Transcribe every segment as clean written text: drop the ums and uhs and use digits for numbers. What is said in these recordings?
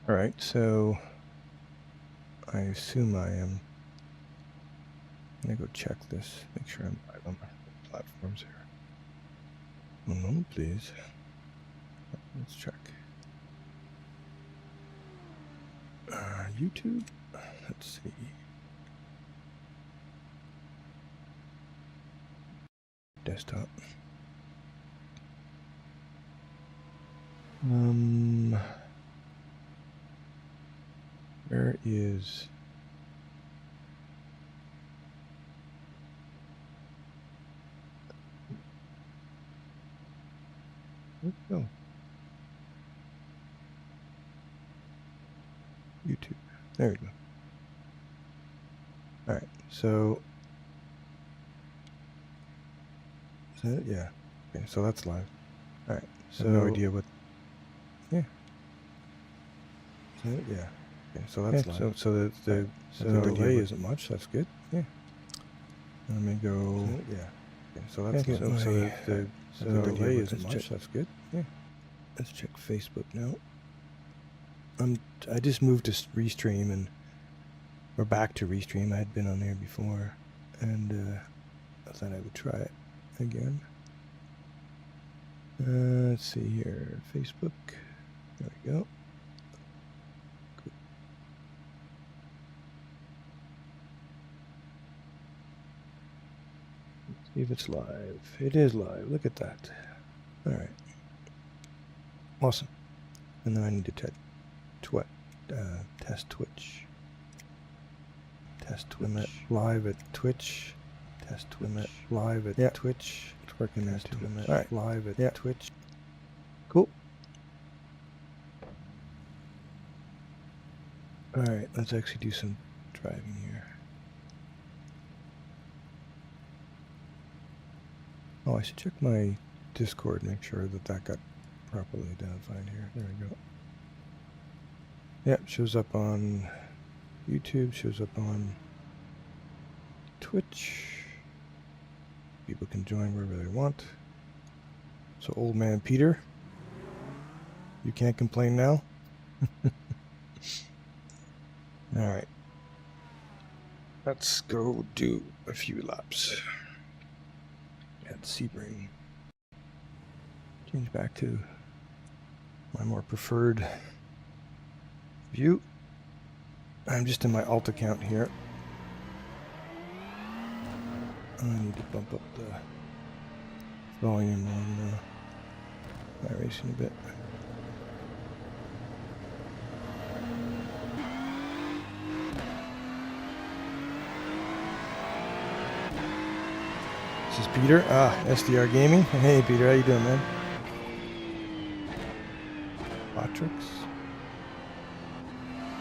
Alright, so I assume I am. I'm gonna go check this, make sure I'm live on my platforms here. 1 moment, please. Let's check. YouTube. Let's see. Desktop. Where is? Where'd it go? YouTube. There we go. All right. So is that it? Yeah. Okay. So that's live. All right. So no idea what. Yeah. Is that it? Yeah. Okay. So that's live. So the delay isn't much. That's good. Yeah. Let me go. Yeah. Okay. So that's good. So the delay isn't much. That's good. Yeah. Let's check Facebook now. I just moved to Restream, and we're back to Restream. I had been on there before, and I thought I would try it again. Let's see here, Facebook. There we go. Cool. Let's see if it's live. It is live. Look at that. All right. Awesome. And then I need to test Twitch. Test Twitch. Live at Twitch. Test Twitch. Live at Twitch. It's working there too. All right. Live at Twitch. Cool. All right. Let's actually do some driving here. Oh, I should check my Discord, make sure that that got properly identified here. There we go. Yep, shows up on YouTube, shows up on Twitch. People can join wherever they want. So old man Peter, you can't complain now. All right. Let's go do a few laps at Sebring. Change back to my more preferred view. I'm just in my alt account here. I need to bump up the volume on iRacing a bit. This is Peter. SDR Gaming. Hey Peter, how you doing, man? Botrix.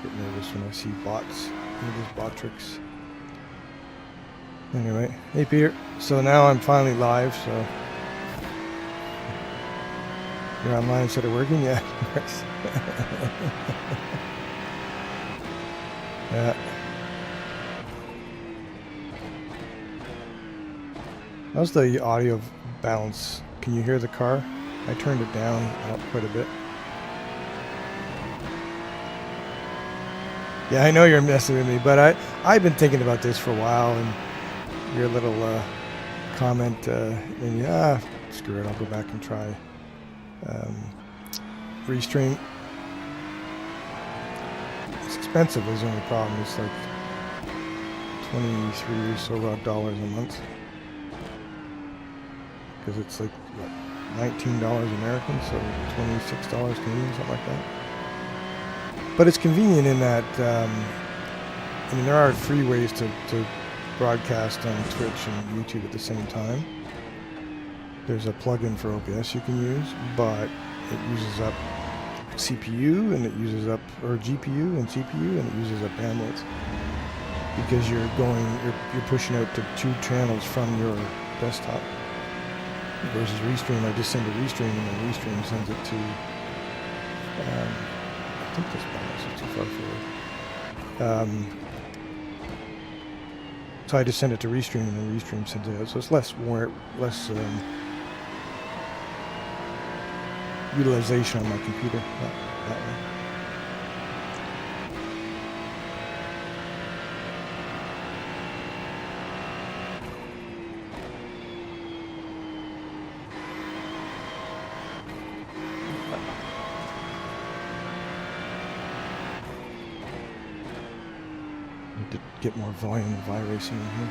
Get nervous when I see bots. It is Botrix. Anyway, hey Peter. So now I'm finally live, so you're online instead of working? Yeah. Yeah. How's the audio balance? Can you hear the car? I turned it down quite a bit. Yeah, I know you're messing with me, but I've been thinking about this for a while, and your little comment, and screw it, I'll go back and try Restream. It's expensive is the only problem. It's like 23 or so dollars a month. Because it's like, what, $19 American, so $26 Canadian, something like that. But it's convenient in that, I mean, there are free ways to broadcast on Twitch and YouTube at the same time. There's a plugin for OBS you can use, but it uses up CPU and it uses up, or GPU and CPU, and it uses up bandwidth. Because you're pushing out to 2 channels from your desktop. Versus Restream, I just send a Restream and then Restream sends it to, I think this balance is too far forward. So I just send it to Restream and then Restream sends it out. So it's less utilization on my computer that way. to get more volume of iRacing in here.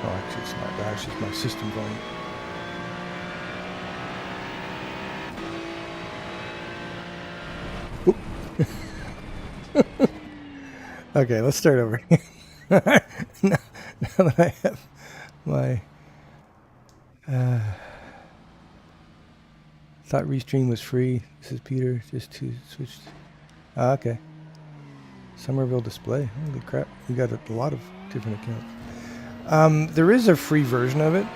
Oh, actually, it's not that. It's just my system volume. Okay, let's start over. now that I have my thought restream was free. This is Peter. Just to switch. Okay. Somerville display. Holy crap! We got a lot of different accounts. There is a free version of it,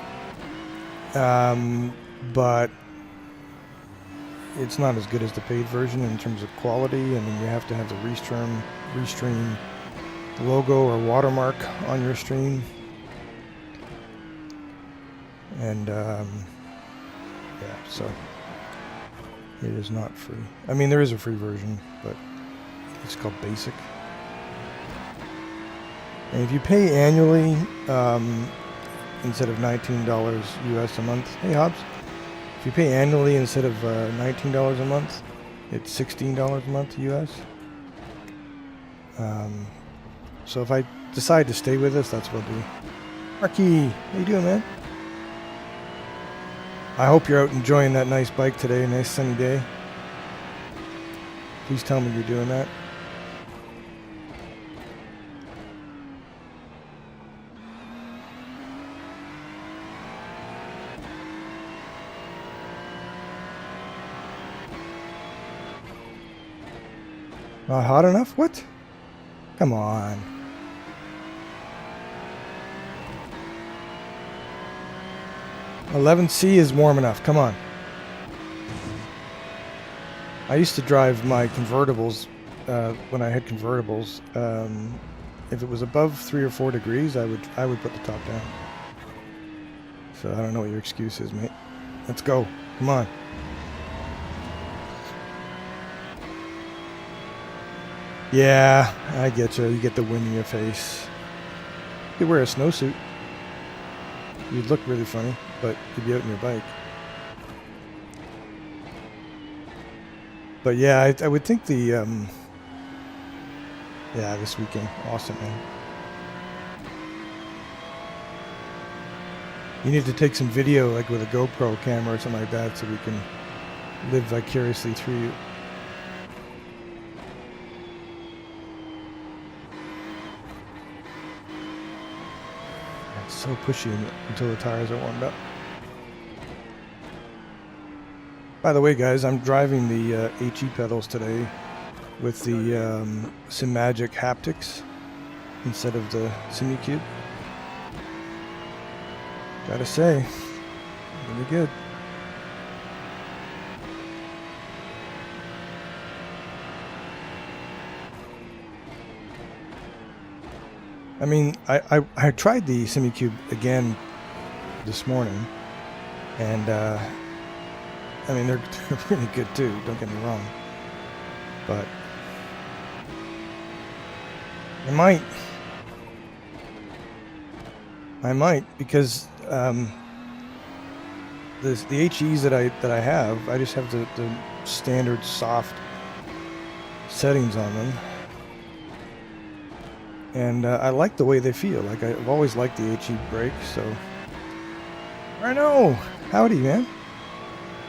but it's not as good as the paid version in terms of quality, and then you have to have the restream logo or watermark on your stream. And yeah, so it is not free. I mean, there is a free version, but it's called Basic. And if you pay annually, instead of $19 US a month, hey Hobbs, if you pay annually instead of $19 a month, it's $16 a month US. So if I decide to stay with us, that's what I'll do. Marky, how you doing, man? I hope you're out enjoying that nice bike today, nice sunny day. Please tell me you're doing that. Not hot enough? What? Come on. $11C is warm enough. Come on. I used to drive my convertibles when I had convertibles. If it was above 3 or 4 degrees, I would put the top down. So I don't know what your excuse is, mate. Let's go. Come on. Yeah, I get you. You get the wind in your face. You could wear a snowsuit. You'd look really funny, but you'd be out on your bike. But yeah, I would think the yeah, this weekend, awesome, man. You need to take some video, like with a GoPro camera or something like that, so we can live vicariously through you. It's so pushy until the tires are warmed up. By the way, guys, I'm driving the HE pedals today with the SimMagic haptics instead of the SimuCube. Gotta say, really good. I mean, I tried the SimuCube again this morning, and I mean, they're really good too, don't get me wrong. But I might because the HEs that I have, I just have the standard soft settings on them, and I like the way they feel. Like, I've always liked the HE brake, so I know. Howdy, man.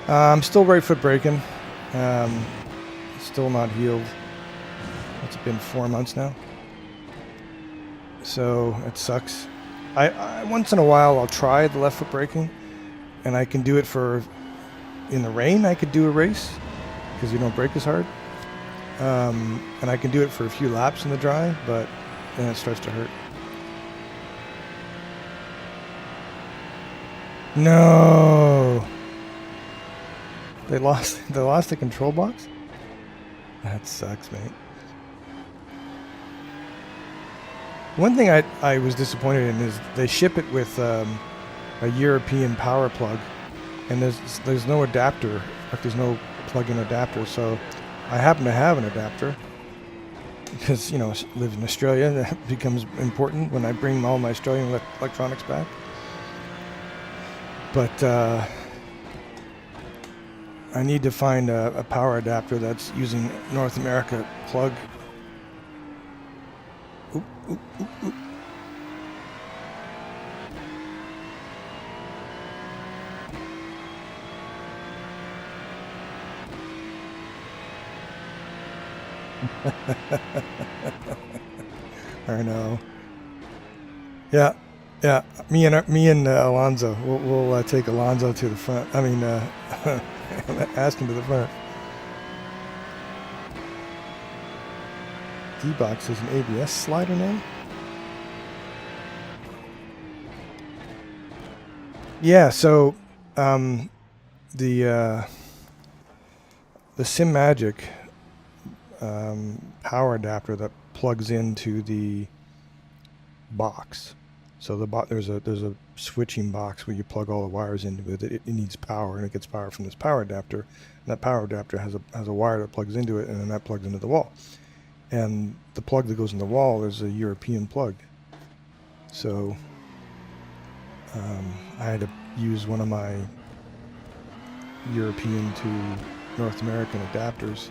I'm still right foot braking. Still not healed. It's been 4 months now, so it sucks. I once in a while I'll try the left foot braking, and I can do it for in the rain. I could do a race because you don't brake as hard, and I can do it for a few laps in the dry, but then it starts to hurt. No. They lost the control box? That sucks, mate. One thing I was disappointed in is they ship it with a European power plug, and there's no adapter. Like, there's no plug-in adapter, so I happen to have an adapter because, you know, I live in Australia. That becomes important when I bring all my Australian electronics back. But I need to find a power adapter that's using North America plug. Oop, oop, oop, oop. I know. Yeah, yeah. Me and Alonzo. We'll take Alonzo to the front. I mean, ask him to the front. D-Box is an ABS slider name. Yeah. So, the SimMagic power adapter that plugs into the box. So there's a switching box where you plug all the wires into it. It needs power, and it gets power from this power adapter. And that power adapter has a wire that plugs into it, and then that plugs into the wall. And the plug that goes in the wall is a European plug. So I had to use one of my European to North American adapters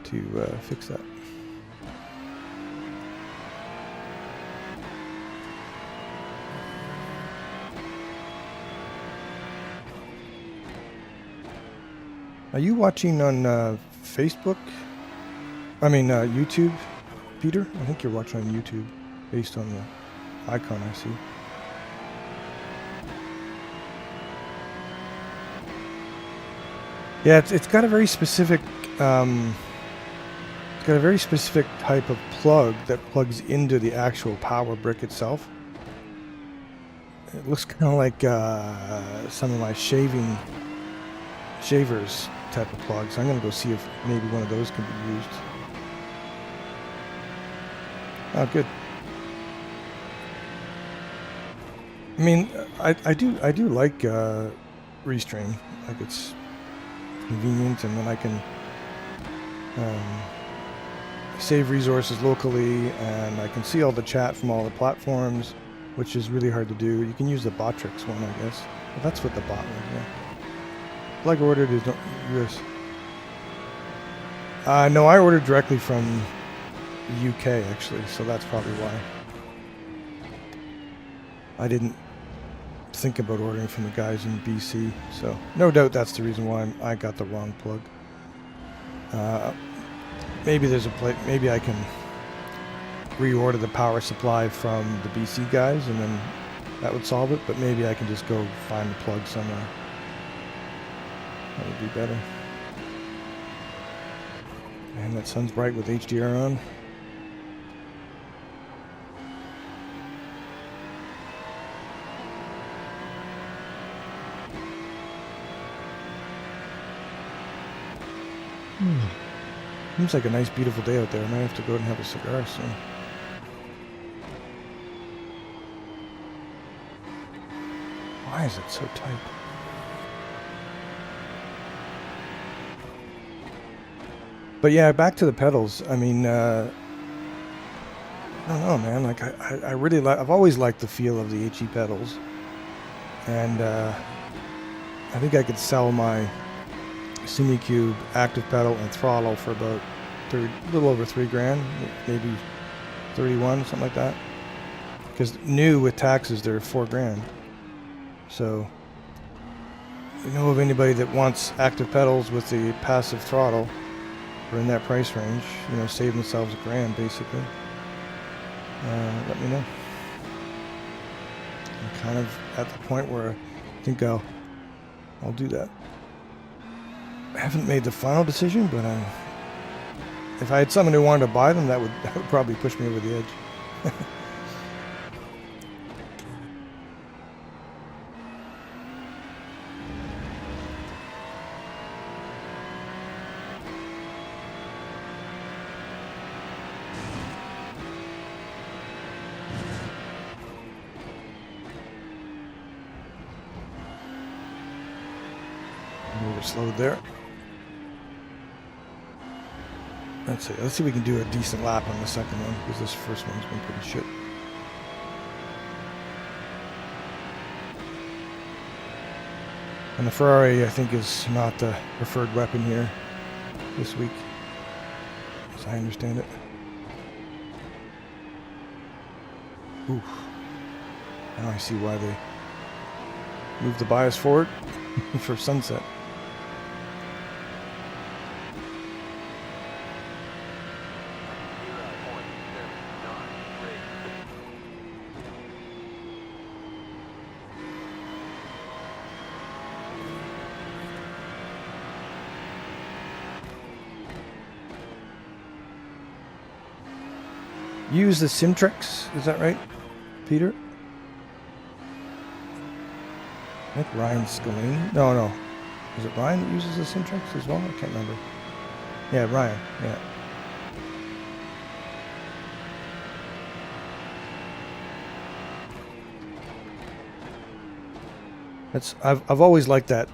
to fix that. Are you watching on Facebook? I mean YouTube, Peter? I think you're watching on YouTube based on the icon I see. Yeah, it's got a very specific type of plug that plugs into the actual power brick itself. It looks kind of like some of my shavers type of plugs. I'm gonna go see if maybe one of those can be used. Oh, good. I mean, I do like Restream. Like, it's convenient, and then I can save resources locally, and I can see all the chat from all the platforms, which is really hard to do. You can use the Botrix one, I guess. Well, that's what the bot was, yeah. Plug ordered is US. No, I ordered directly from the UK, actually, so that's probably why. I didn't think about ordering from the guys in BC, so no doubt that's the reason why I got the wrong plug. Maybe there's a place. Maybe I can reorder the power supply from the BC guys, and then that would solve it. But maybe I can just go find the plug somewhere. That would be better. And that sun's bright with HDR on. Seems like a nice, beautiful day out there. I might have to go out and have a cigar soon. Why is it so tight? But yeah, back to the pedals. I mean, I don't know, man. Like, I really like. I've always liked the feel of the HE pedals, and I think I could sell my Cinecube active pedal and throttle for about a little over $3,000, maybe 31, something like that. Because new with taxes, they're $4,000. So, if you know of anybody that wants active pedals with the passive throttle, or in that price range, you know, save themselves $1,000 basically, let me know. I'm kind of at the point where I think I'll do that. I haven't made the final decision, but if I had someone who wanted to buy them, that would probably push me over the edge. Slowed there. Let's see if we can do a decent lap on the second one, because this first one's been pretty shit. And the Ferrari, I think, is not the preferred weapon here this week, as I understand it. Ooh. Now I see why they moved the bias forward for sunset. Use the Simtrex, is that right, Peter? I think Ryan Scalene. No. Is it Ryan that uses the Simtrex as well? I can't remember. Yeah, Ryan. Yeah. I've always liked that.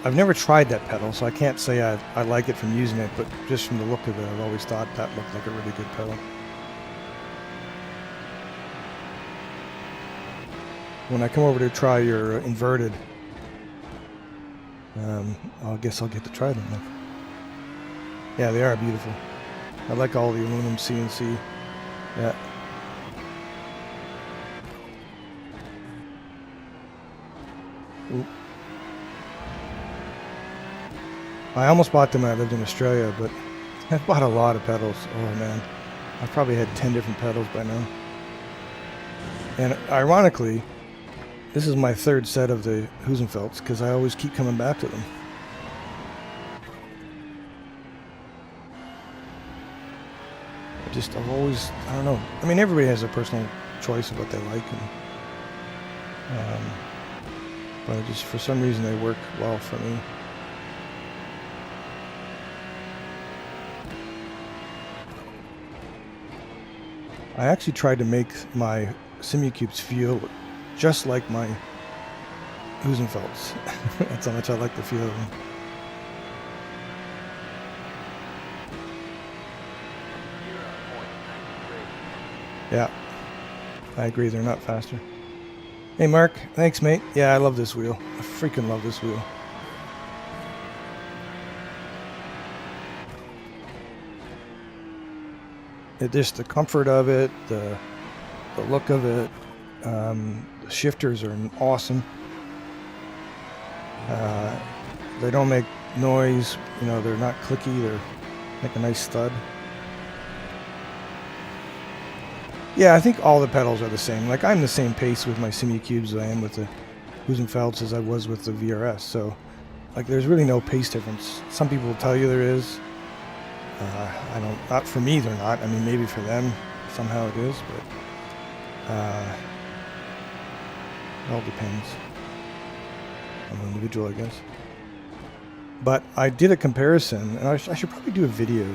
I've never tried that pedal, so I can't say I like it from using it, but just from the look of it, I've always thought that looked like a really good pedal. When I come over to try your inverted, I guess I'll get to try them then. Yeah, they are beautiful. I like all the aluminum CNC. Yeah. Oop. I almost bought them when I lived in Australia, but I've bought a lot of pedals. Oh man, I've probably had 10 different pedals by now. And ironically, this is my third set of the Husenfelds because I always keep coming back to them. I've always, I don't know. I mean, everybody has a personal choice of what they like, but just for some reason they work well for me. I actually tried to make my Simucubes feel just like my Husenfelds. That's how much I like the feel of them. Yeah, I agree, they're not faster. Hey Mark, thanks mate. Yeah, I love this wheel. I freaking love this wheel. Just the comfort of it, the look of it. The shifters are awesome. They don't make noise, you know, they're not clicky, they make a nice thud. Yeah, I think all the pedals are the same. Like, I'm the same pace with my Simucubes as I am with the Husenfelds as I was with the VRS, so like there's really no pace difference. Some people will tell you there is. Not for me they're not. I mean, maybe for them somehow it is, but it all depends on the individual, I guess. But I did a comparison, and I should probably do a video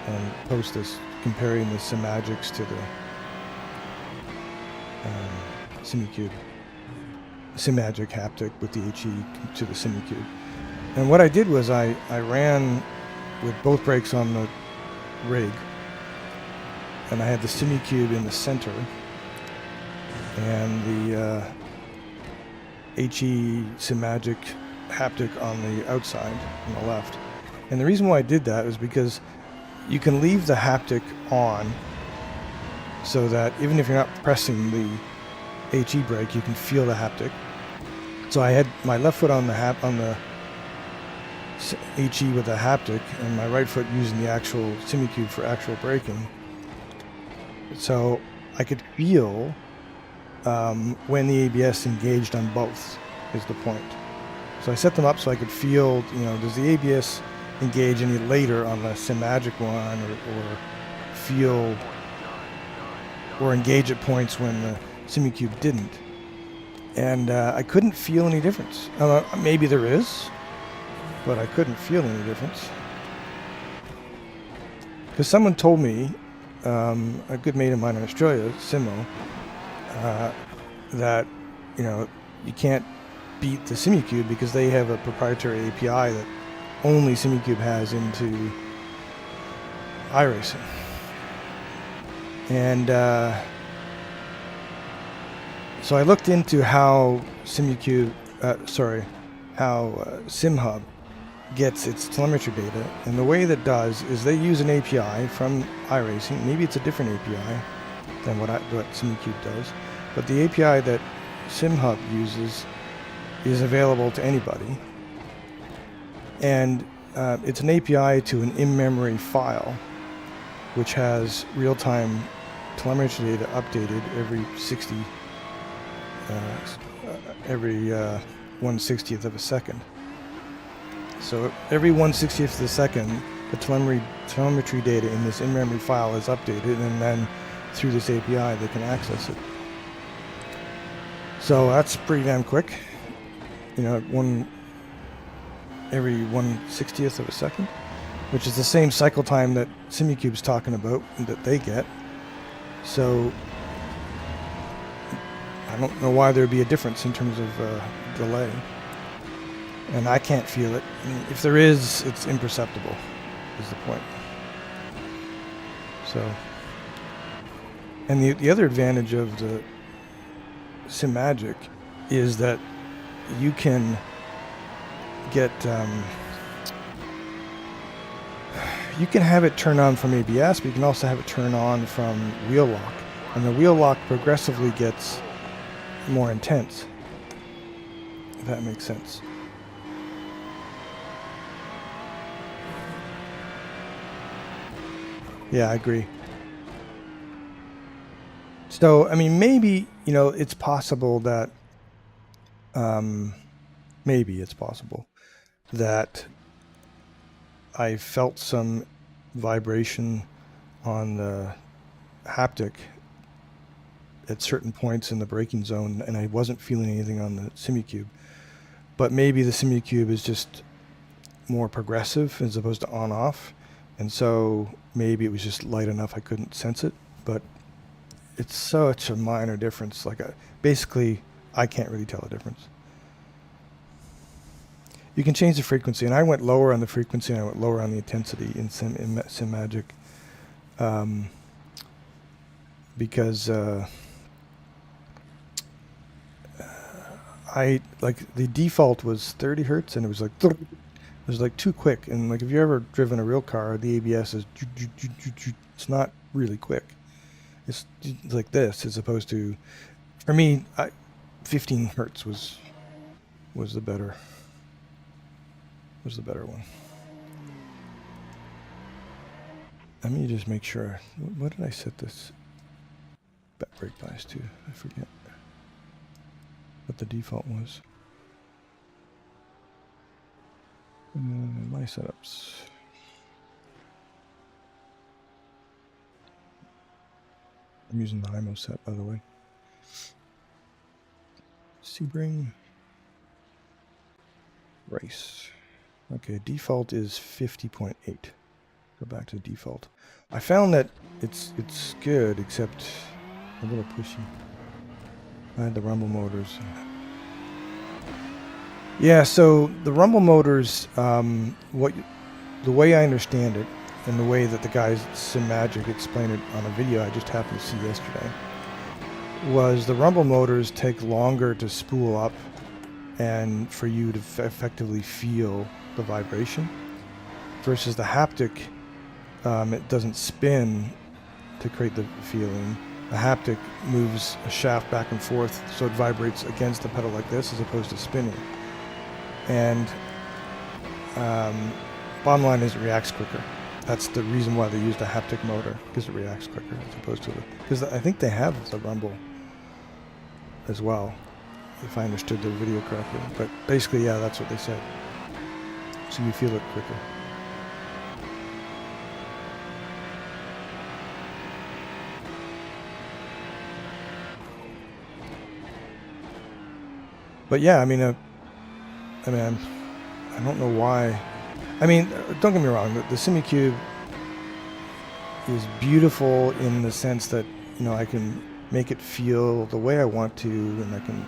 and post this, comparing the Simagics to the Simucube. Simagic haptic with the HE to the Simucube. And what I did was I ran with both brakes on the rig, and I had the Simucube in the center and the HE Simagic haptic on the outside on the left. And the reason why I did that is because you can leave the haptic on so that even if you're not pressing the HE brake, you can feel the haptic. So I had my left foot on the HE with the haptic and my right foot using the actual Simucube for actual braking. So I could feel when the ABS engaged on both, is the point. So I set them up so I could feel, you know, does the ABS engage any later on the Simagic one, or feel or engage at points when the Simucube didn't. And I couldn't feel any difference. Maybe there is, but I couldn't feel any difference. Because someone told me, a good mate of mine in Australia, Simo, that, you know, you can't beat the Simucube because they have a proprietary API that only Simucube has into iRacing. And so I looked into how Simucube SimHub gets its telemetry data, and the way that does is they use an API from iRacing. Maybe it's a different API than what SimiCube does, but the API that SimHub uses is available to anybody, and it's an API to an in-memory file which has real-time telemetry data updated every 1/60th of a second. So every 1/60th of a second, the telemetry data in this in-memory file is updated, and then through this API they can access it. So that's pretty damn quick. You know, every 1/60th of a second, which is the same cycle time that SimiCube's talking about that they get. So I don't know why there'd be a difference in terms of delay. And I can't feel it. I mean, if there is, it's imperceptible, is the point. So, and the other advantage of the SimMagic is that you can get, you can have it turn on from ABS, but you can also have it turn on from wheel lock. And the wheel lock progressively gets more intense, if that makes sense. Yeah, I agree. So, I mean, maybe, you know, it's possible that, maybe it's possible that I felt some vibration on the haptic at certain points in the braking zone, and I wasn't feeling anything on the SimiCube. But maybe the SimiCube is just more progressive as opposed to on-off, and so maybe it was just light enough I couldn't sense it. But it's such a minor difference. Like, basically, I can't really tell the difference. You can change the frequency, and I went lower on the frequency and I went lower on the intensity in SimMagic, because I like the default was 30 hertz, and it was like too quick. And like, if you've ever driven a real car, the ABS is, it's not really quick. It's like this, as opposed to, for me, 15 hertz was the better one. Let me just make sure. What did I set this brake bias to? I forget what the default was. My setups. I'm using the IMO set, by the way. Sebring race. Okay, default is 50.8. Go back to default. I found that it's good, except a little pushy. I had the rumble motors. Yeah, so the rumble motors, the way I understand it, and the way that the guys at SimMagic explained it on a video I just happened to see yesterday, was the rumble motors take longer to spool up and for you to effectively feel the vibration, versus the haptic, it doesn't spin to create the feeling. The haptic moves a shaft back and forth, so it vibrates against the pedal like this as opposed to spinning. And bottom line is, it reacts quicker. That's the reason why they used a haptic motor, because it reacts quicker as opposed to because I think they have the rumble as well, if I understood the video correctly. But basically, yeah, that's what they said. So you feel it quicker. But yeah, I mean, I don't know why. I mean, don't get me wrong. The SimiCube is beautiful in the sense that, you know, I can make it feel the way I want to, and I can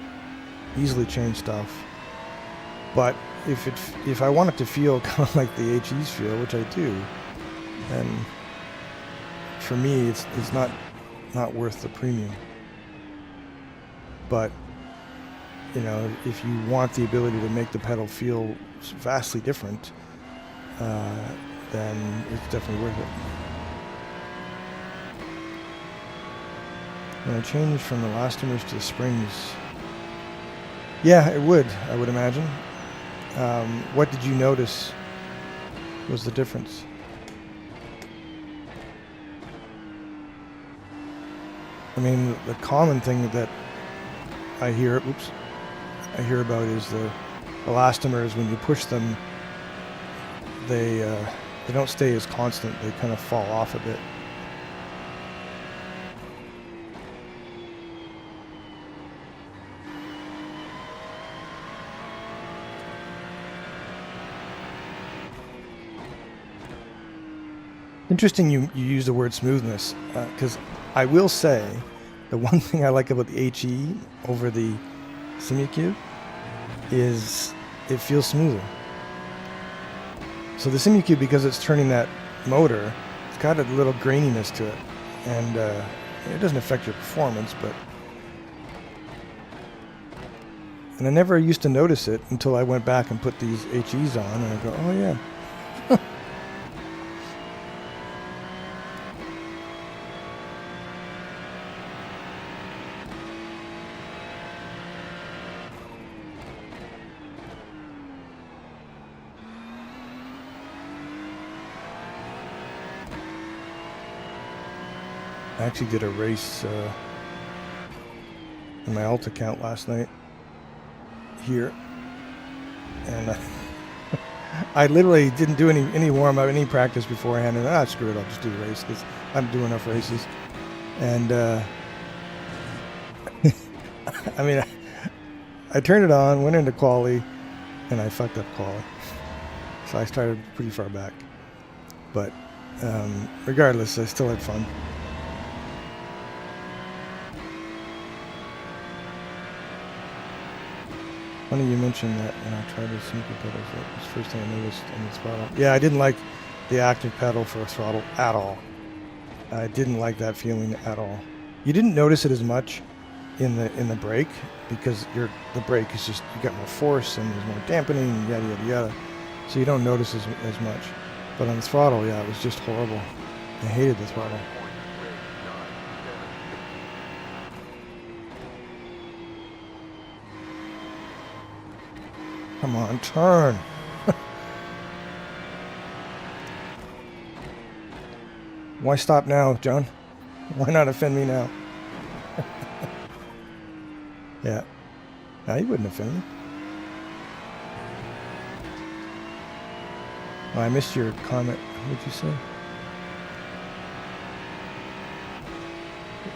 easily change stuff. But if I want it to feel kind of like the HEs feel, which I do, then for me it's not worth the premium. But you know, if you want the ability to make the pedal feel vastly different, then it's definitely worth it. When I change from the elastomers to the springs, yeah, it would, I would imagine. What did you notice was the difference? I mean, the common thing that I hear about is the elastomers, when you push them, they don't stay as constant. They kind of fall off a bit. Interesting you use the word smoothness, because I will say the one thing I like about the HE over the SimuCube is it feels smoother. So the SimuCube, because it's turning that motor, it's got a little graininess to it, and it doesn't affect your performance, but... And I never used to notice it until I went back and put these HEs on, and I go, oh yeah. I actually did a race in my Alt account last night here, and I literally didn't do any warm-up, any practice beforehand, and screw it, I'll just do the race because I don't do enough races. And I mean, I turned it on, went into quali, and I fucked up quali, so I started pretty far back. But regardless, I still had fun. Funny you mentioned that when I tried the sneaker pedals. That was the first thing I noticed on the throttle. Yeah, I didn't like the active pedal for a throttle at all. I didn't like that feeling at all. You didn't notice it as much in the brake because the brake is just, you got more force and there's more dampening and yada yada yada. So you don't notice as much. But on the throttle, yeah, it was just horrible. I hated the throttle. Come on, turn. Why stop now, John? Why not offend me now? Yeah. No, you wouldn't offend me. Oh, I missed your comment. What did you say?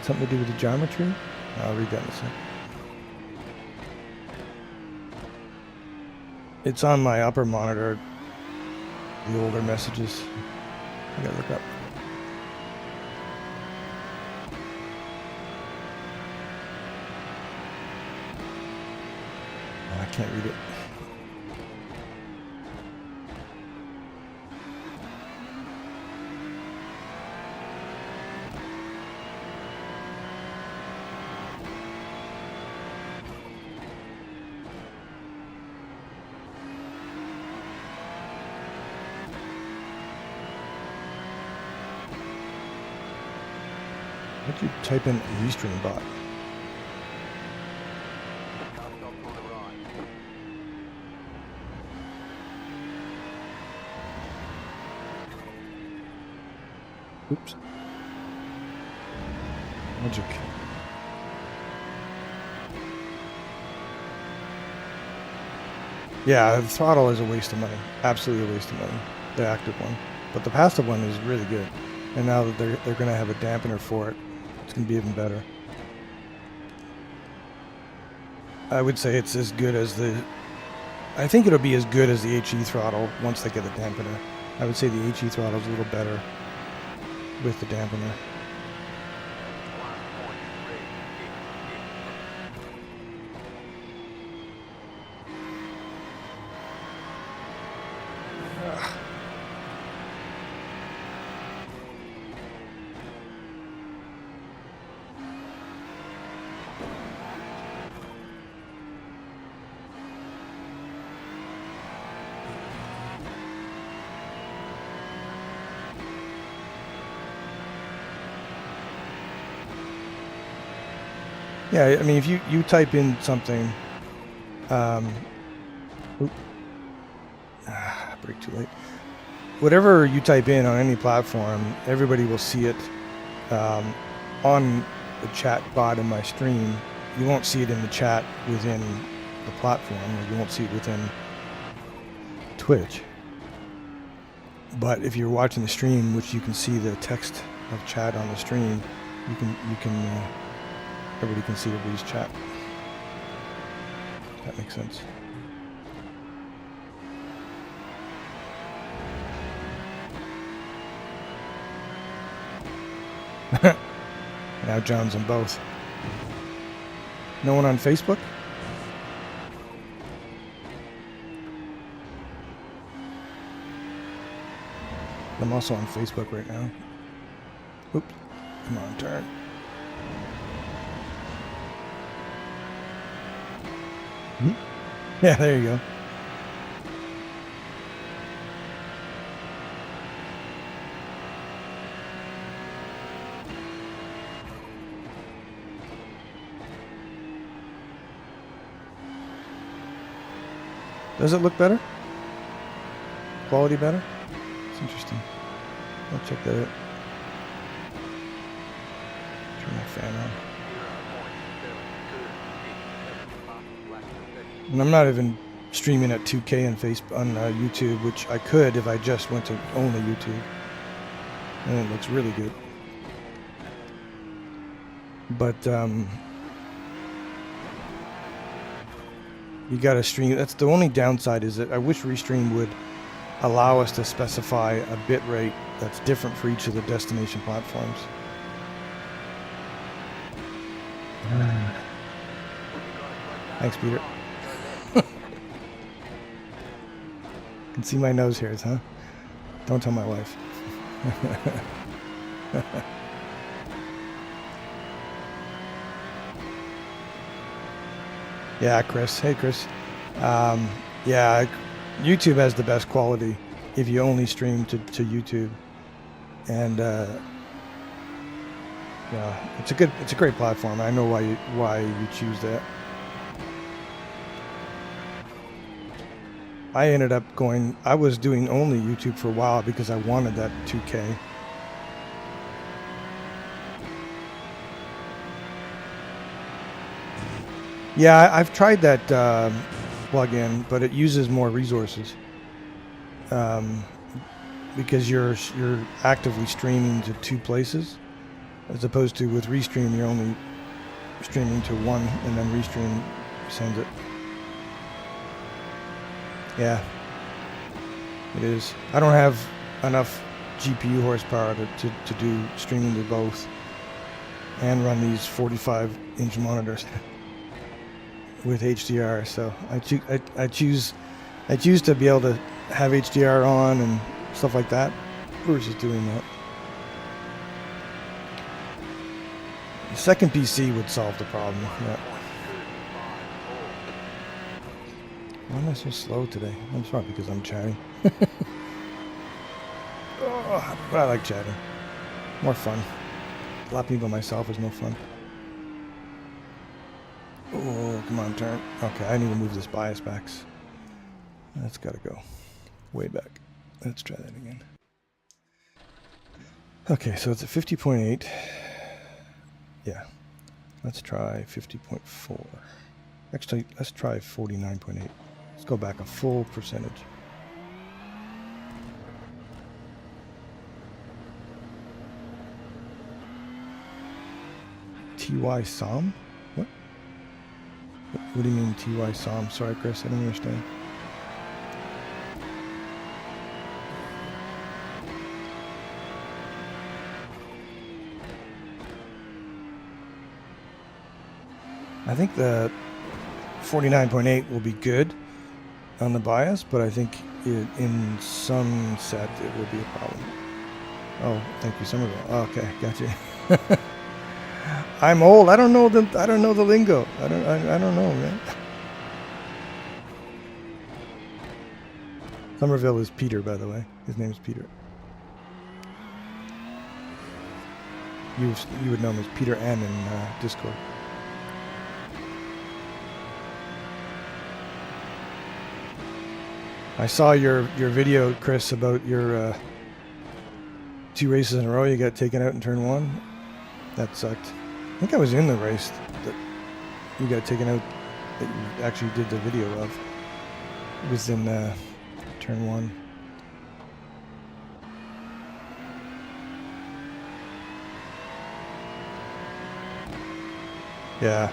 Something to do with the geometry? I'll read that in a second. It's on my upper monitor, the older messages. I gotta look up. Oh, I can't read it. Why'd you type in Restream bot? Oops. Magic. Yeah, the throttle is a waste of money. Absolutely a waste of money. The active one. But the passive one is really good. And now that they're going to have a dampener for it, it's going to be even better. I would say it's as good as the... I think it'll be as good as the HE throttle once they get the dampener. I would say the HE throttle is a little better with the dampener. Yeah, I mean, if you type in something, break too late. Whatever you type in on any platform, everybody will see it on the chat bot in my stream. You won't see it in the chat within the platform, or you won't see it within Twitch. But if you're watching the stream, which you can see the text of chat on the stream, everybody can see everybody's chat. That makes sense. Now John's on both. No one on Facebook? I'm also on Facebook right now. Oops. Come on, turn. Yeah, there you go. Does it look better? Quality better? It's interesting. I'll check that out. Turn my fan on. And I'm not even streaming at 2K on YouTube, which I could if I just went to only YouTube. And it looks really good. But you gotta stream. That's the only downside, is that I wish Restream would allow us to specify a bit rate that's different for each of the destination platforms. Thanks, Peter. Can see my nose hairs, huh? Don't tell my wife. Yeah, Chris. Hey, Chris. Yeah, YouTube has the best quality if you only stream to YouTube, and yeah, it's a great platform. I know why you choose that. I ended up I was doing only YouTube for a while because I wanted that 2K. Yeah, I've tried that plugin, but it uses more resources because you're actively streaming to two places, as opposed to with Restream, you're only streaming to one, and then Restream sends it. Yeah, it is. I don't have enough GPU horsepower to do streaming to both and run these 45-inch monitors with HDR, so I choose to be able to have HDR on and stuff like that versus doing that. The second PC would solve the problem. Yeah. Why am I so slow today? I'm sorry, because I'm chatting. Oh, but I like chatting. More fun. Lapping by myself is no fun. Oh, come on, turn. Okay, I need to move this bias back. That's got to go way back. Let's try that again. Okay, so it's a 50.8. Yeah. Let's try 50.4. Actually, let's try 49.8. Let's go back a full percentage. TY SOM? What? What do you mean TY SOM? Sorry, Chris, I don't understand. I think the 49.8 will be good on the bias, but I think in some set it will be a problem. Oh, thank you, Somerville. Oh, okay, gotcha. I'm old. I don't know the lingo. I don't know, man. Somerville is Peter, by the way. His name's Peter. You would know him as Peter N in Discord. I saw your video, Chris, about your 2 races in a row you got taken out in turn 1. That sucked. I think I was in the race that you got taken out that you actually did the video of. It was in turn 1. Yeah.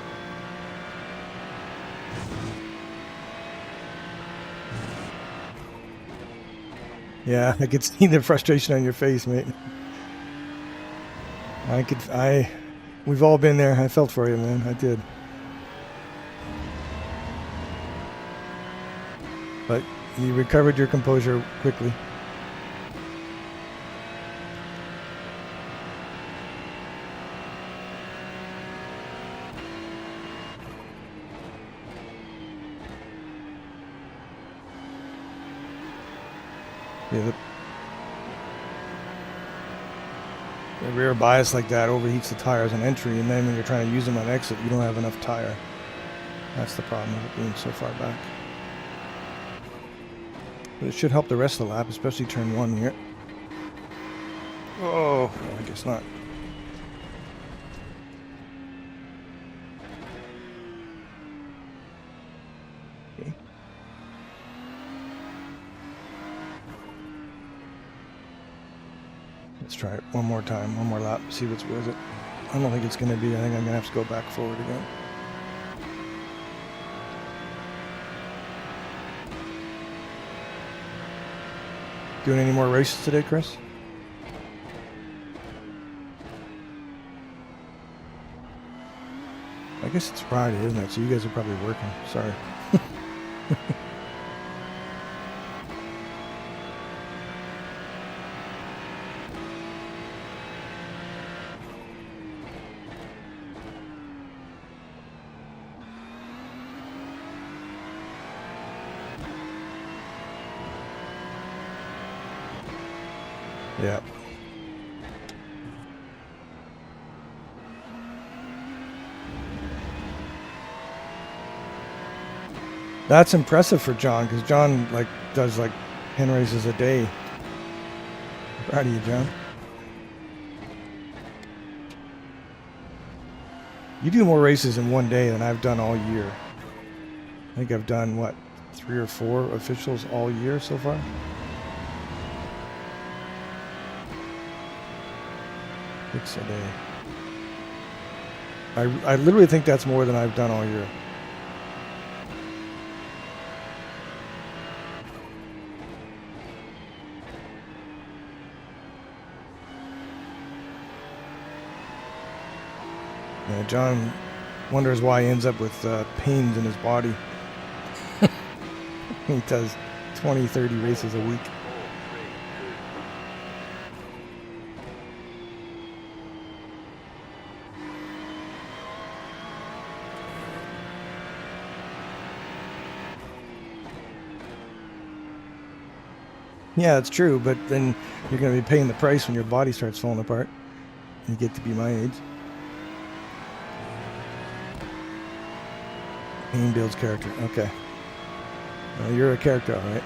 Yeah, I could see the frustration on your face, mate. We've all been there. I felt for you, man. I did. But you recovered your composure quickly. Yeah, the rear bias like that overheats the tires on entry, and then when you're trying to use them on exit, you don't have enough tire. That's the problem with it being so far back. But it should help the rest of the lap, especially turn 1 here. Oh, well, I guess not. Okay. Let's try it one more time, one more lap, see what's worth it. I don't think it's going to be. I think I'm going to have to go back forward again. Doing any more races today, Chris? I guess it's Friday, isn't it? So you guys are probably working. Sorry. Yeah. That's impressive for John, because John does 10 races a day. Proud of you, John. You do more races in one day than I've done all year. I think I've done, what, 3 or 4 officials all year so far? A day. I literally think that's more than I've done all year. Yeah, John wonders why he ends up with pains in his body. He does 20, 30 races a week. Yeah, it's true, but then you're going to be paying the price when your body starts falling apart. You get to be my age. Pain builds character. Okay. Well, you're a character, all right.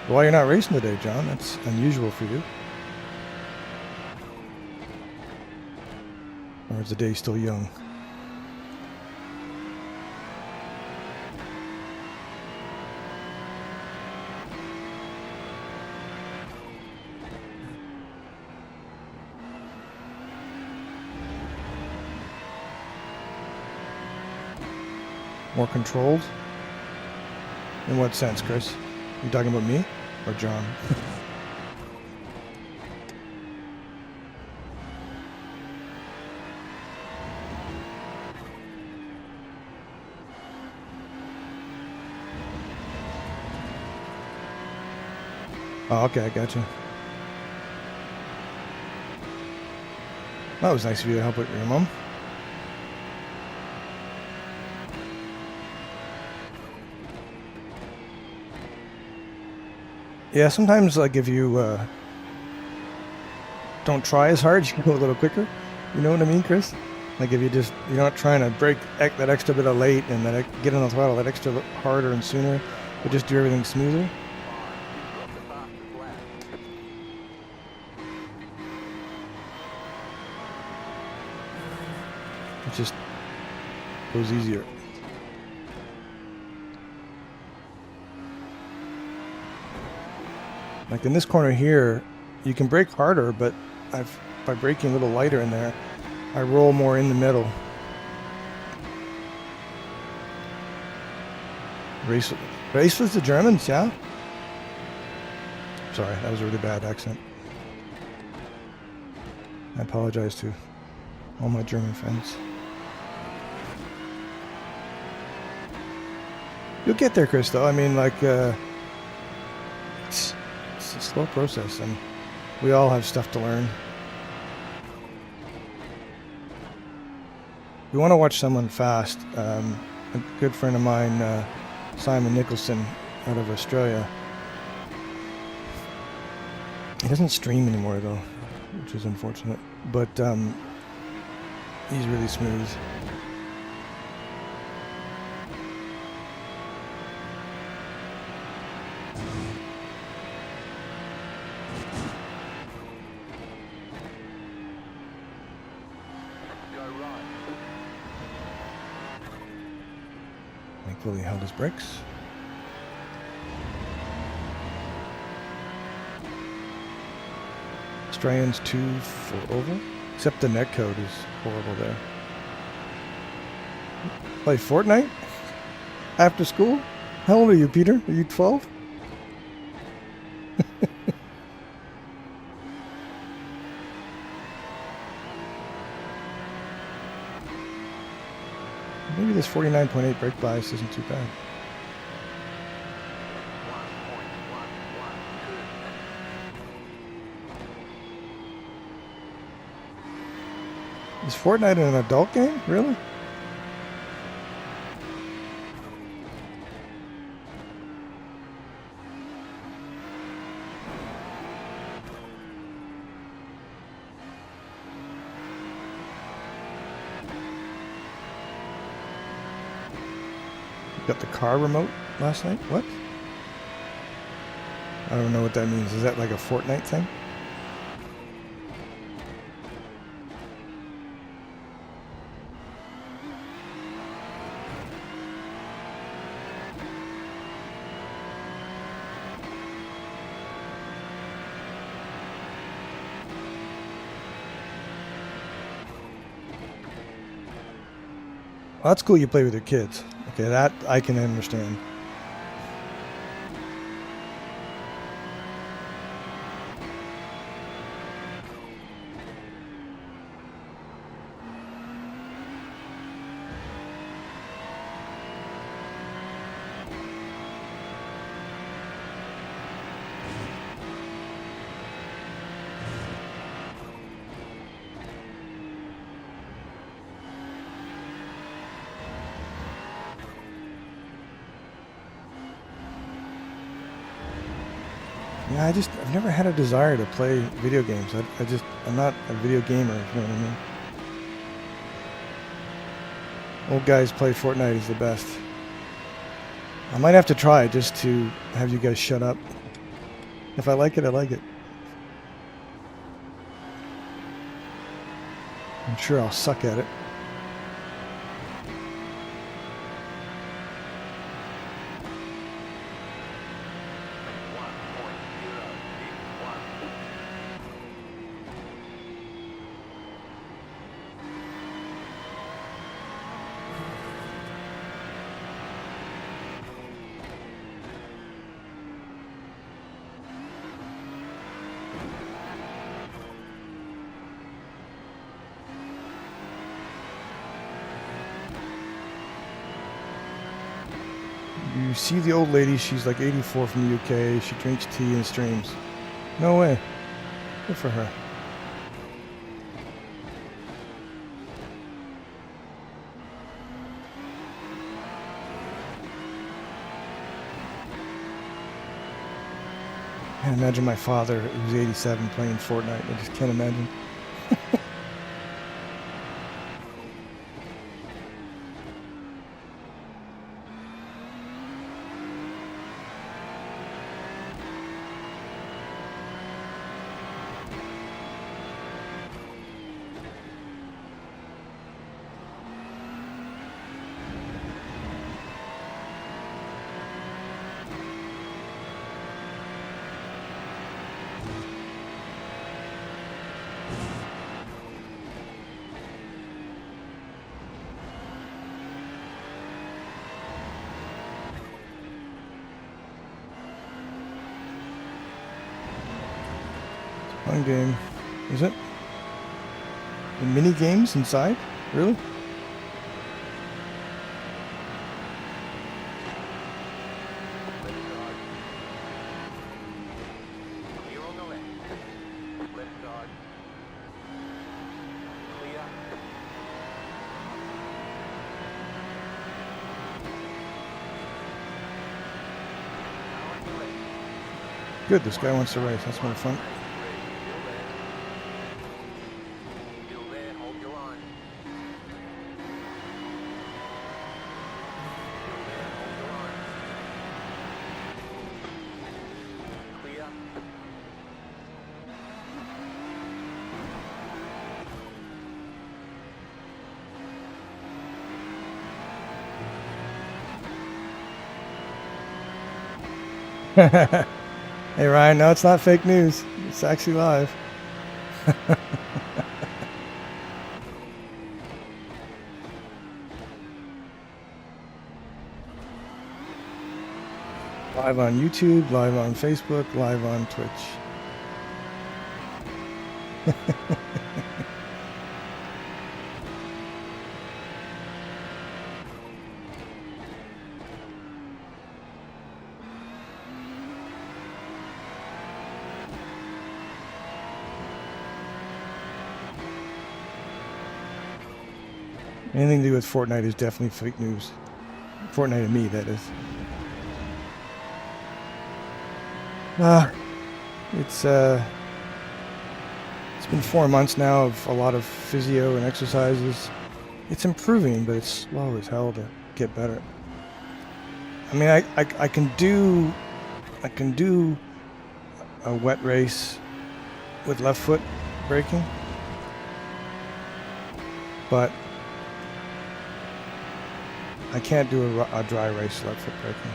Why you're not racing today, John? That's unusual for you. Or is the day still young? More controlled? In what sense, Chris? You talking about me or John? Oh, okay, I gotcha. That was nice of you to help with your mom. Yeah, sometimes like if you don't try as hard, you can go a little quicker. You know what I mean, Chris? Like if you're not trying to break that extra bit of late and then get on the throttle that extra harder and sooner, but just do everything smoother. It just goes easier. Like in this corner here, you can brake harder, but by braking a little lighter in there, I roll more in the middle. Race with the Germans, yeah? Sorry, that was a really bad accent. I apologize to all my German friends. You'll get there, Chris, though. I mean, like, it's a slow process, and we all have stuff to learn. You want to watch someone fast. A good friend of mine, Simon Nicholson, out of Australia. He doesn't stream anymore, though, which is unfortunate. But he's really smooth. Thankfully, he held his brakes. Australians 2 for oval, except the netcode is horrible there. Play Fortnite after school? How old are you, Peter? Are you 12? Maybe this 49.8 brake bias isn't too bad. Is Fortnite an adult game? Really? Got the car remote last night? What? I don't know what that means. Is that like a Fortnite thing? Well, that's cool you play with your kids. Okay, that I can understand. Yeah, I've never had a desire to play video games. I'm not a video gamer, if you know what I mean. Old guys play Fortnite is the best. I might have to try it just to have you guys shut up. If I like it, I like it. I'm sure I'll suck at it. You see the old lady, she's like 84 from the UK. She drinks tea and streams. No way. Good for her. can't imagine my father, who's 87, playing Fortnite. I just can't imagine. Fun game. Is it? The mini games inside? Really? Good, this guy wants to race. That's more fun. Hey Ryan, no, it's not fake news. It's actually live. Live on YouTube, live on Facebook, live on Twitch. Anything to do with Fortnite is definitely fake news. Fortnite and me, that is. It's been 4 months now of a lot of physio and exercises. It's improving, but it's slow as hell to get better. I mean, I can do a wet race with left foot braking, but I can't do a dry race left foot braking.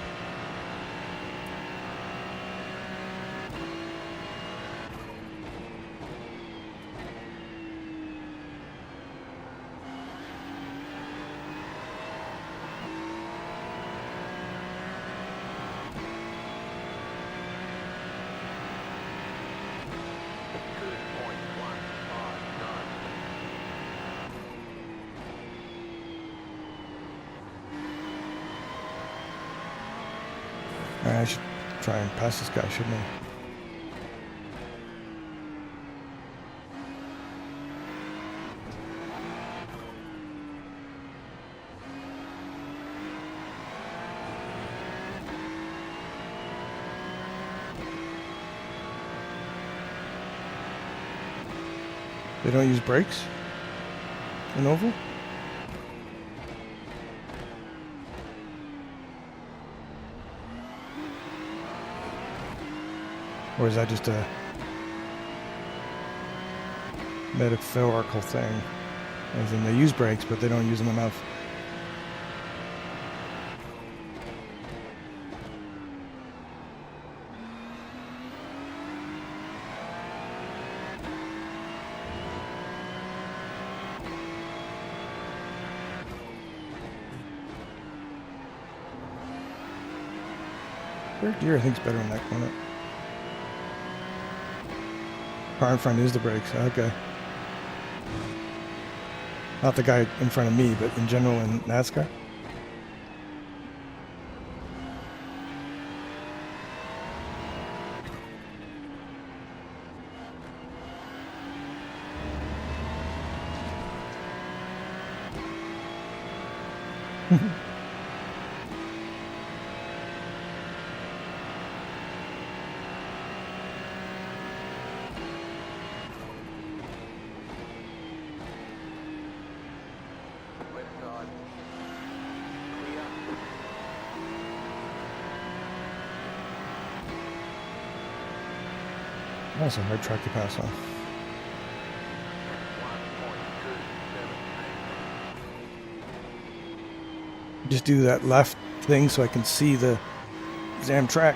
I should try and pass this guy, shouldn't I? They don't use brakes in oval? Or is that just a metaphorical thing? As in they use brakes, but they don't use them enough. Rear gear I think is better in that corner. Car in front is the brakes. Okay. Not the guy in front of me, but in general in NASCAR. That's a hard track to pass on. Just do that left thing so I can see the damn track.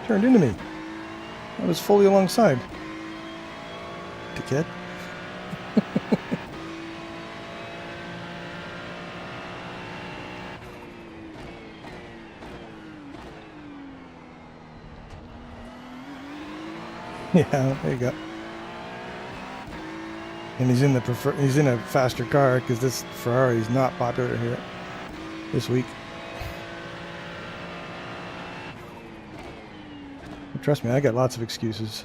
Turned into me. I was fully alongside. Dickhead. Yeah, there you go. And he's in a faster car because this Ferrari is not popular here this week. Trust me, I got lots of excuses.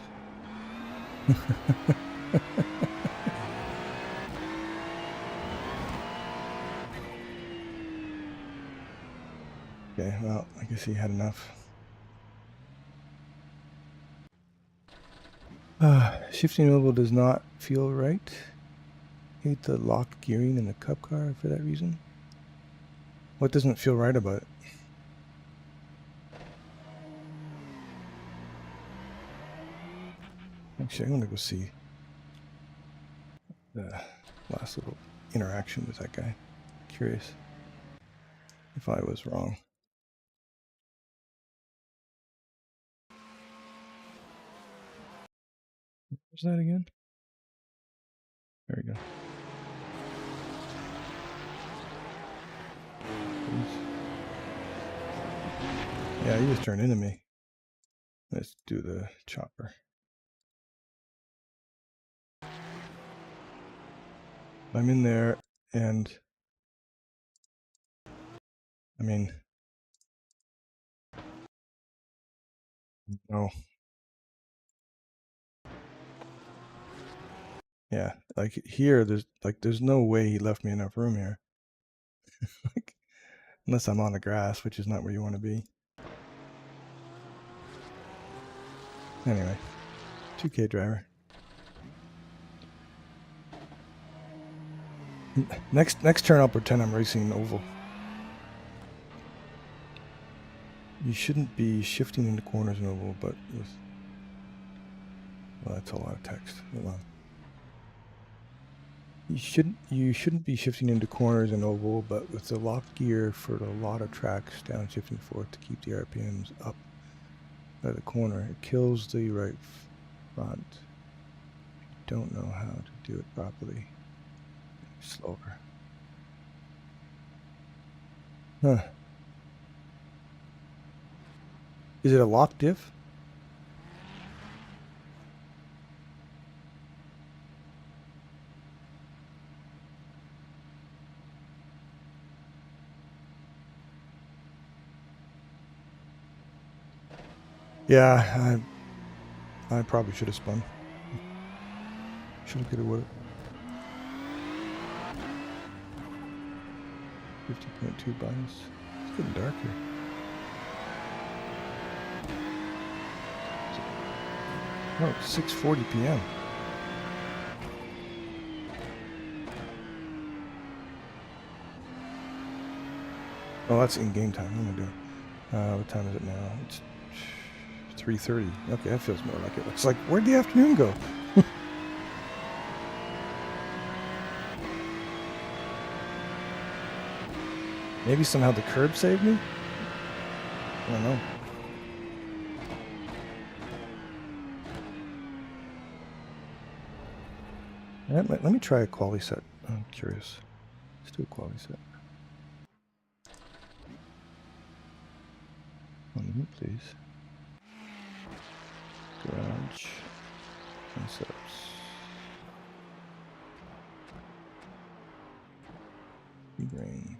Okay, well, I guess he had enough. Shifting oval does not feel right. Hate the lock gearing in the cup car for that reason. What doesn't feel right about it? Actually, I'm gonna go see the last little interaction with that guy. Curious if I was wrong. What's that again? There we go. Yeah, he just turned into me. Let's do the chopper. I'm in there, and I mean, no. Yeah, like here, there's no way he left me enough room here. Like, unless I'm on the grass, which is not where you want to be. Anyway, 2K driver. Next turn, I'll pretend I'm racing an oval. You shouldn't be shifting into corners in oval, but with... Well, that's a lot of text. Hold on. You shouldn't be shifting into corners in oval, but with the lock gear for a lot of tracks, downshifting forth to keep the RPMs up by the corner. It kills the right front. You don't know how to do it properly. Slower. Huh. Is it a lock diff? Yeah, I probably should have spun. Should have, could have, would have. 50.2 bias. It's getting dark here. Oh, 6:40 p.m. Oh, that's in-game time. What am I doing? What time is it now? It's 3:30. Okay, that feels more like it. It's like, where'd the afternoon go? Maybe somehow the curb saved me? I don't know. Let me try a quality set. I'm curious. Let's do a quality set. 1 minute, please. Garage. And setups. Brain.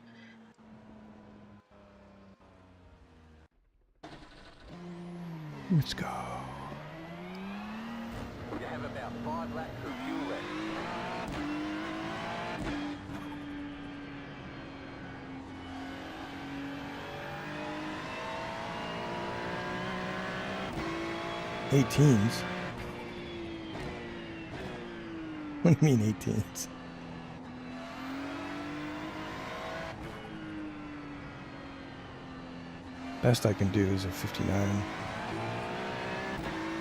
Let's go. You have about 5 laps of fuel left. Eighteens. What do you mean 18s? Best I can do is a 59.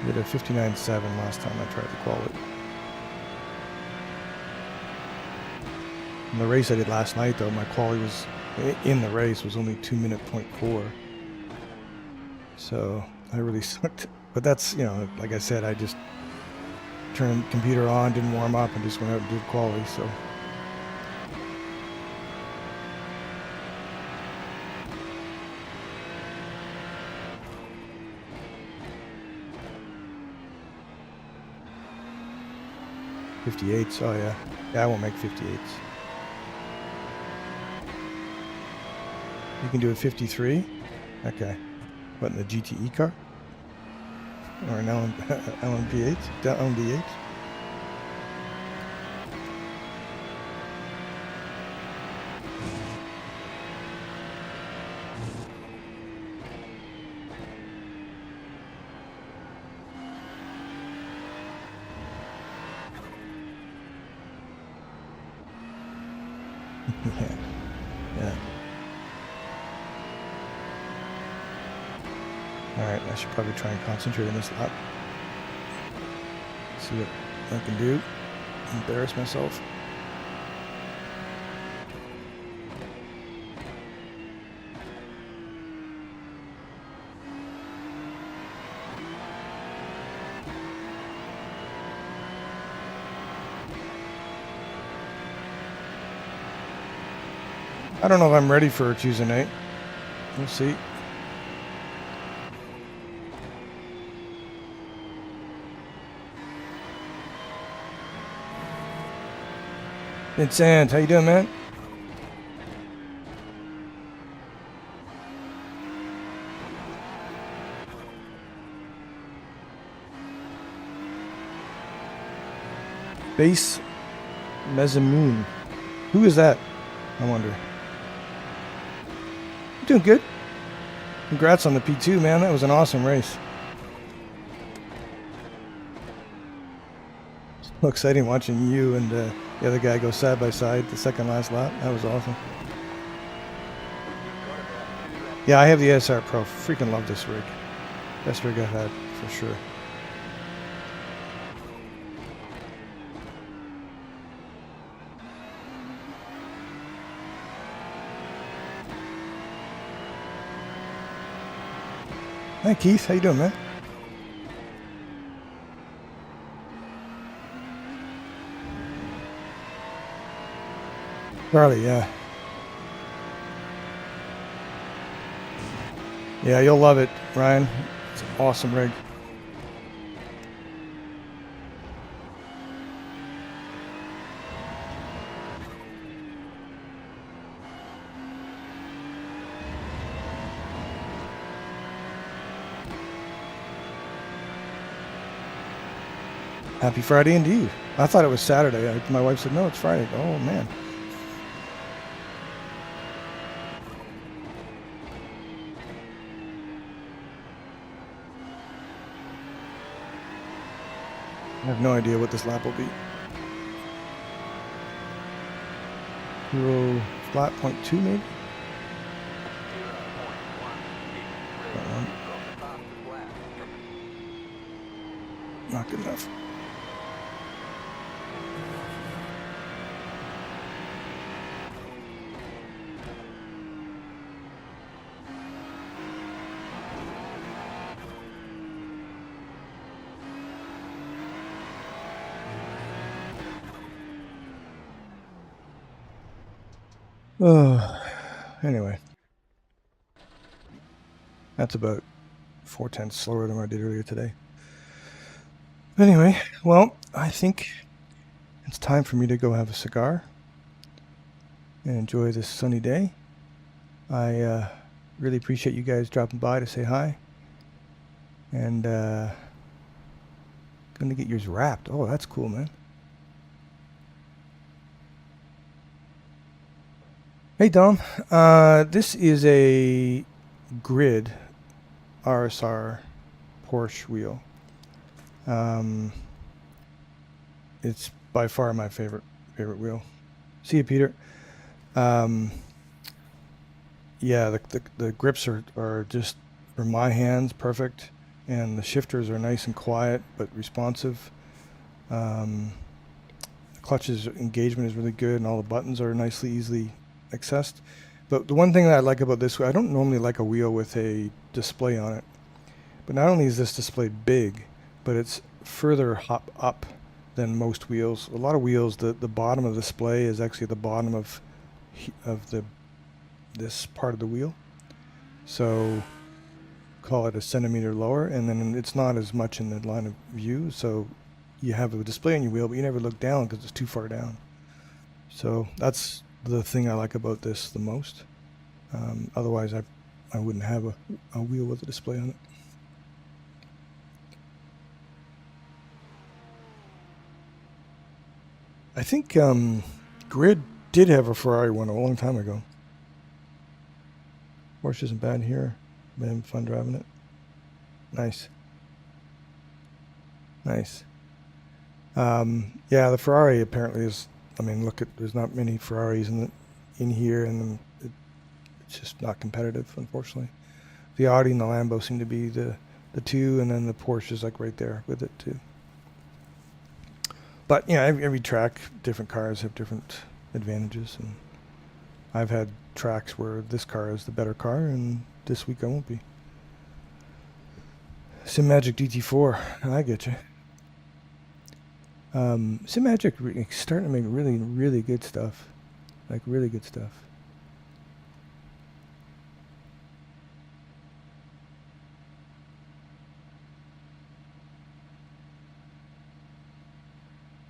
I did a 59.7 last time I tried to qual it. In the race I did last night, though, my quality was in the race was only 2:04. So I really sucked. But that's, you know, like I said, I just turned the computer on, didn't warm up, and just went out and did quality. So. '58s, oh yeah. Yeah, I won't make 58s. You can do a 53? Okay. What, in the GTE car? Or an LMP8? LMD8? Yeah. Yeah. Alright, I should probably try and concentrate on this lap. See what I can do. Embarrass myself. I don't know if I'm ready for a Tuesday night. We'll see. Vincent, how you doing, man? Base Mezamoon. Who is that? I wonder. You're doing good. Congrats on the P2, man. That was an awesome race. So exciting watching you and the other guy go side by side the second last lap. That was awesome. Yeah, I have the SR Pro. Freaking love this rig. Best rig I've had, for sure. Hi, Keith. How you doing, man? Charlie, yeah. Yeah, you'll love it, Ryan. It's an awesome rig. Happy Friday indeed. I thought it was Saturday. My wife said, no, it's Friday. Oh, man. I have no idea what this lap will be. Euro flat 0.2 maybe? Not good enough. Anyway, that's about 4/10 slower than what I did earlier today. Anyway, well, I think it's time for me to go have a cigar and enjoy this sunny day. I really appreciate you guys dropping by to say hi. And gonna get yours wrapped. Oh, that's cool, man. Hey, Dom. This is a grid RSR Porsche wheel. It's by far my favorite wheel. See you, Peter. Yeah, the grips are just, for my hands, perfect, and the shifters are nice and quiet but responsive. The clutch's engagement is really good, and all the buttons are easily accessed. But the one thing that I like about this, I don't normally like a wheel with a display on it. But not only is this display big, but it's further up than most wheels. A lot of wheels, the bottom of the display is actually at the bottom of this part of the wheel. So call it a centimeter lower, and then it's not as much in the line of view. So you have a display on your wheel, but you never look down because it's too far down. So that's the thing I like about this the most. Otherwise, I wouldn't have a wheel with a display on it. I think Grid did have a Ferrari one a long time ago. Porsche isn't bad here. Been having fun driving it. Nice. Nice. Yeah, the Ferrari apparently is, I mean, look, there's not many Ferraris in here, and it's just not competitive, unfortunately. The Audi and the Lambo seem to be the two, and then the Porsche is like right there with it too. But you know, every track, different cars have different advantages, and I've had tracks where this car is the better car, and this week I won't be. SimMagic GT4, I get you. SimMagic starting to make really good stuff, like really good stuff.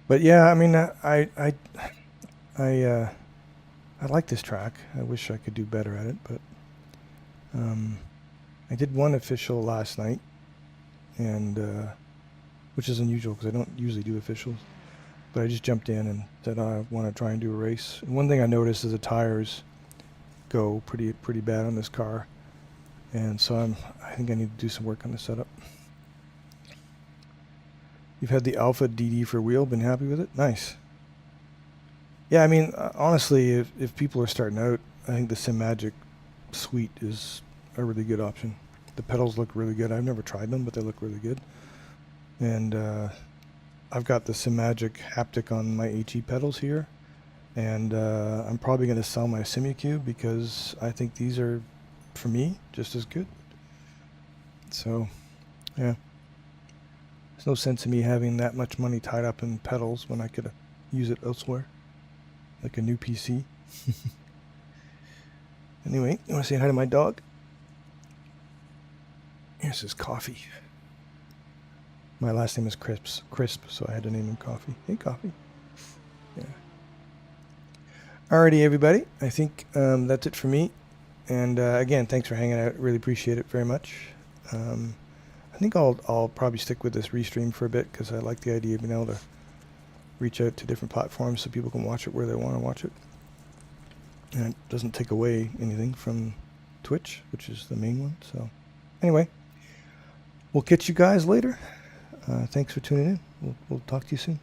But yeah, I mean, I like this track. I wish I could do better at it, but I did one official last night, and which is unusual because I don't usually do officials. But I just jumped in and said I want to try and do a race. And one thing I noticed is the tires go pretty bad on this car, and so I think I need to do some work on the setup. You've had the Alpha DD for wheel, been happy with it? Nice. Yeah, I mean, honestly, if people are starting out, I think the SimMagic suite is a really good option. The pedals look really good. I've never tried them, but they look really good. And I've got the SimMagic haptic on my HE pedals here, and I'm probably going to sell my SimuCube because I think these are, for me, just as good. So, yeah. There's no sense in me having that much money tied up in pedals when I could use it elsewhere, like a new PC. Anyway, you want to say hi to my dog? Here's his Coffee. My last name is Crisp, so I had to name him Coffee. Hey, Coffee. Yeah. Alrighty, everybody. I think that's it for me. And again, thanks for hanging out. Really appreciate it very much. I think I'll probably stick with this restream for a bit because I like the idea of being able to reach out to different platforms so people can watch it where they want to watch it. And it doesn't take away anything from Twitch, which is the main one. So anyway, we'll catch you guys later. Thanks for tuning in. We'll talk to you soon.